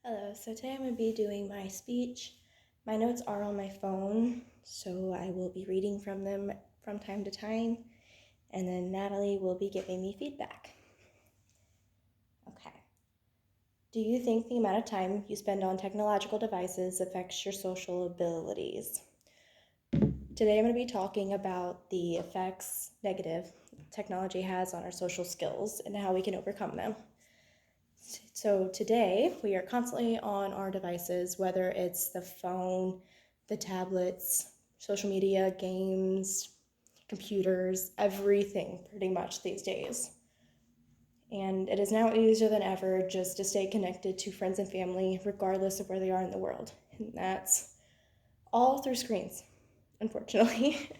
Hello, so today I'm going to be doing my speech. My notes are on my phone, so I will be reading from them from time to time, and then Natalie will be giving me feedback. Okay. Do you think the amount of time you spend on technological devices affects your social abilities? Today I'm going to be talking about the effects negative technology has on our social skills and how we can overcome them. So today we are constantly on our devices, whether it's the phone, the tablets, social media, games, computers, everything pretty much these days. And it is now easier than ever just to stay connected to friends and family, regardless of where they are in the world. And that's all through screens, unfortunately.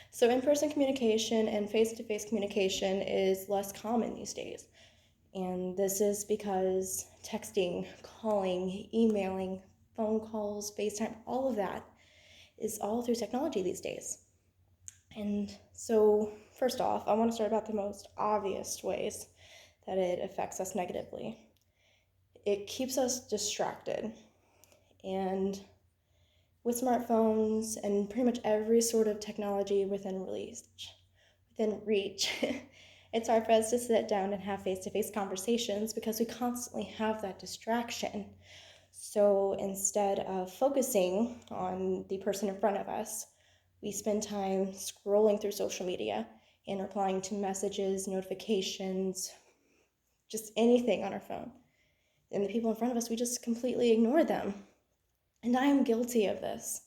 So in-person communication and face-to-face communication is less common these days. And this is because texting, calling, emailing, phone calls, FaceTime, all of that is all through technology these days. And so, first off, I want to start about the most obvious ways that it affects us negatively. It keeps us distracted. And with smartphones and pretty much every sort of technology within reach, it's hard for us to sit down and have face-to-face conversations because we constantly have that distraction. So instead of focusing on the person in front of us, we spend time scrolling through social media and replying to messages, notifications, just anything on our phone. And the people in front of us, we just completely ignore them. And I am guilty of this.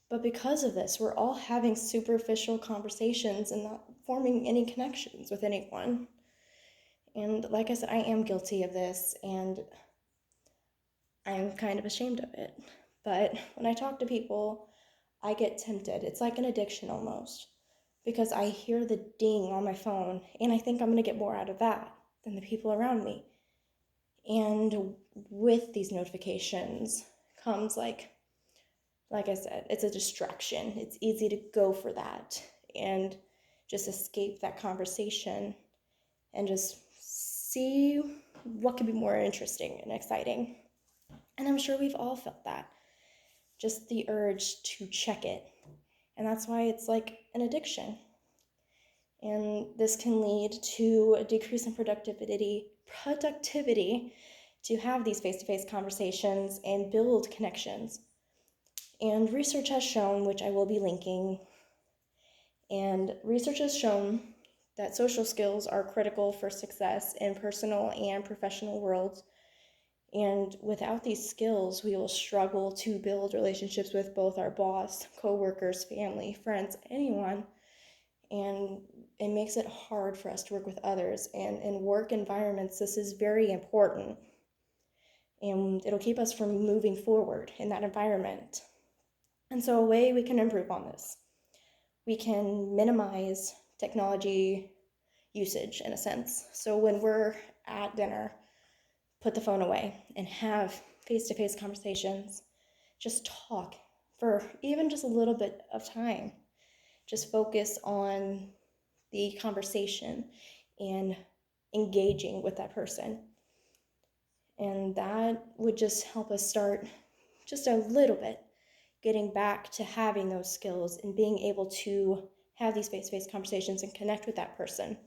But because of this, we're all having superficial conversations and not forming any connections with anyone. And like I said, I am guilty of this, and I'm kind of ashamed of it. But when I talk to people, I get tempted. It's like an addiction almost, because I hear the ding on my phone, and I think I'm going to get more out of that than the people around me. And with these notifications comes like I said, it's a distraction. It's easy to go for that and just escape that conversation and just see what could be more interesting and exciting. And I'm sure we've all felt that. Just the urge to check it. And that's why it's like an addiction. And this can lead to a decrease in productivity to have these face-to-face conversations and build connections. And research has shown, which I will be linking, and research has shown that social skills are critical for success in personal and professional worlds. And without these skills, we will struggle to build relationships with both our boss, coworkers, family, friends, anyone. And it makes it hard for us to work with others. And in work environments, this is very important. And it'll keep us from moving forward in that environment. And so a way we can improve on this, we can minimize technology usage in a sense. So when we're at dinner, put the phone away and have face-to-face conversations. Just talk for even just a little bit of time. Just focus on the conversation and engaging with that person. And that would just help us start just a little bit getting back to having those skills and being able to have these face-to-face conversations and connect with that person.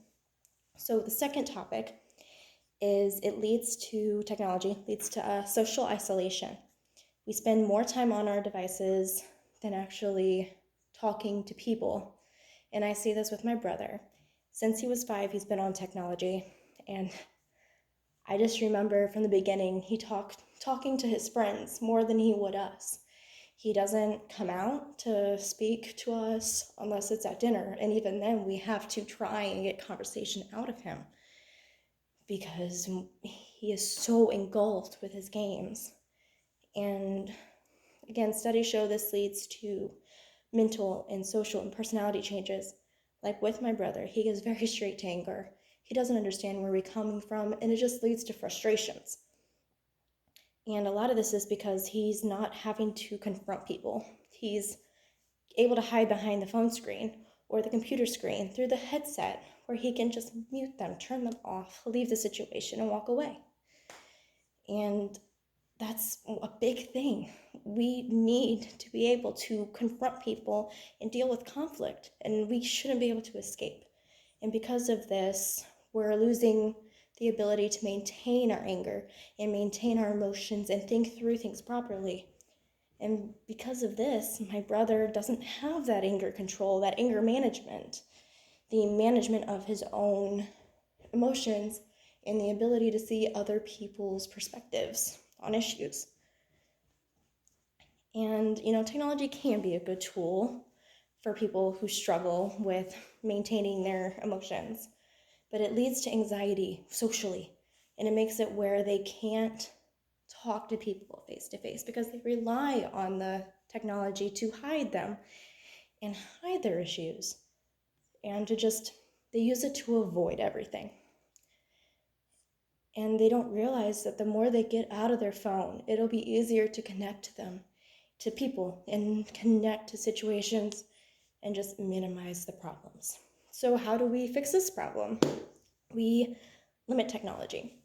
So the second topic is technology leads to social isolation. We spend more time on our devices than actually talking to people. And I see this with my brother. Since he was 5, he's been on technology. And I just remember from the beginning, talking to his friends more than he would us. He doesn't come out to speak to us unless it's at dinner. And even then, we have to try and get conversation out of him because he is so engulfed with his games. And again, studies show this leads to mental and social and personality changes. Like with my brother, he gets very straight to anger. He doesn't understand where we're coming from, and it just leads to frustrations. And a lot of this is because he's not having to confront people. He's able to hide behind the phone screen or the computer screen through the headset, where he can just mute them, turn them off, leave the situation, and walk away. And that's a big thing. We need to be able to confront people and deal with conflict, and we shouldn't be able to escape. And because of this, we're losing the ability to maintain our anger and maintain our emotions and think through things properly. And because of this, my brother doesn't have that anger control, that anger management, the management of his own emotions, and the ability to see other people's perspectives on issues. And, technology can be a good tool for people who struggle with maintaining their emotions, but it leads to anxiety socially, and it makes it where they can't talk to people face to face because they rely on the technology to hide them and hide their issues, and they use it to avoid everything. And they don't realize that the more they get out of their phone, it'll be easier to connect to them, to people, and connect to situations and just minimize the problems. So how do we fix this problem? We limit technology.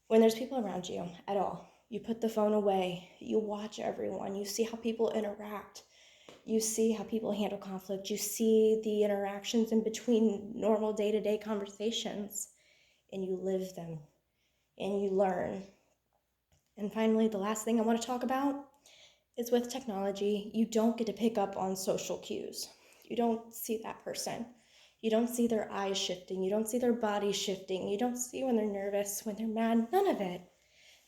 When there's people around you at all, you put the phone away, you watch everyone, you see how people interact, you see how people handle conflict, you see the interactions in between normal day-to-day conversations, and you live them, and you learn. And finally, the last thing I want to talk about is with technology, you don't get to pick up on social cues. You don't see that person. You don't see their eyes shifting. You don't see their body shifting. You don't see when they're nervous, when they're mad, none of it.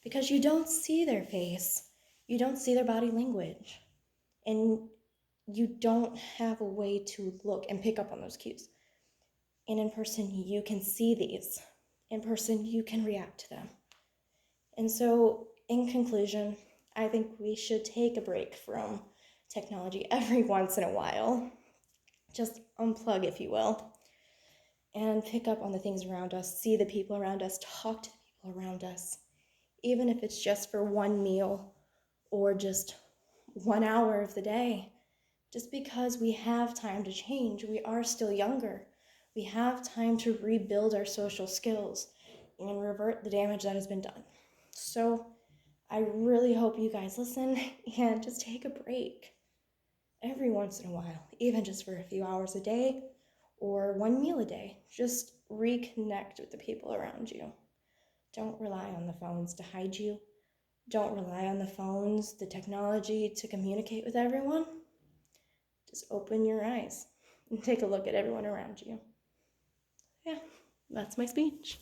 Because you don't see their face. You don't see their body language. And you don't have a way to look and pick up on those cues. And in person, you can see these. In person, you can react to them. And so, in conclusion, I think we should take a break from technology every once in a while. Just unplug, if you will, and pick up on the things around us, see the people around us, talk to the people around us, even if it's just for one meal or just 1 hour of the day. Just because we have time to change, we are still younger. We have time to rebuild our social skills and revert the damage that has been done. So I really hope you guys listen and just take a break every once in a while, even just for a few hours a day or one meal a day. Just reconnect with the people around you. Don't rely on the phones to hide you. Don't rely on the phones, the technology to communicate with everyone. Just open your eyes and take a look at everyone around you. Yeah, that's my speech.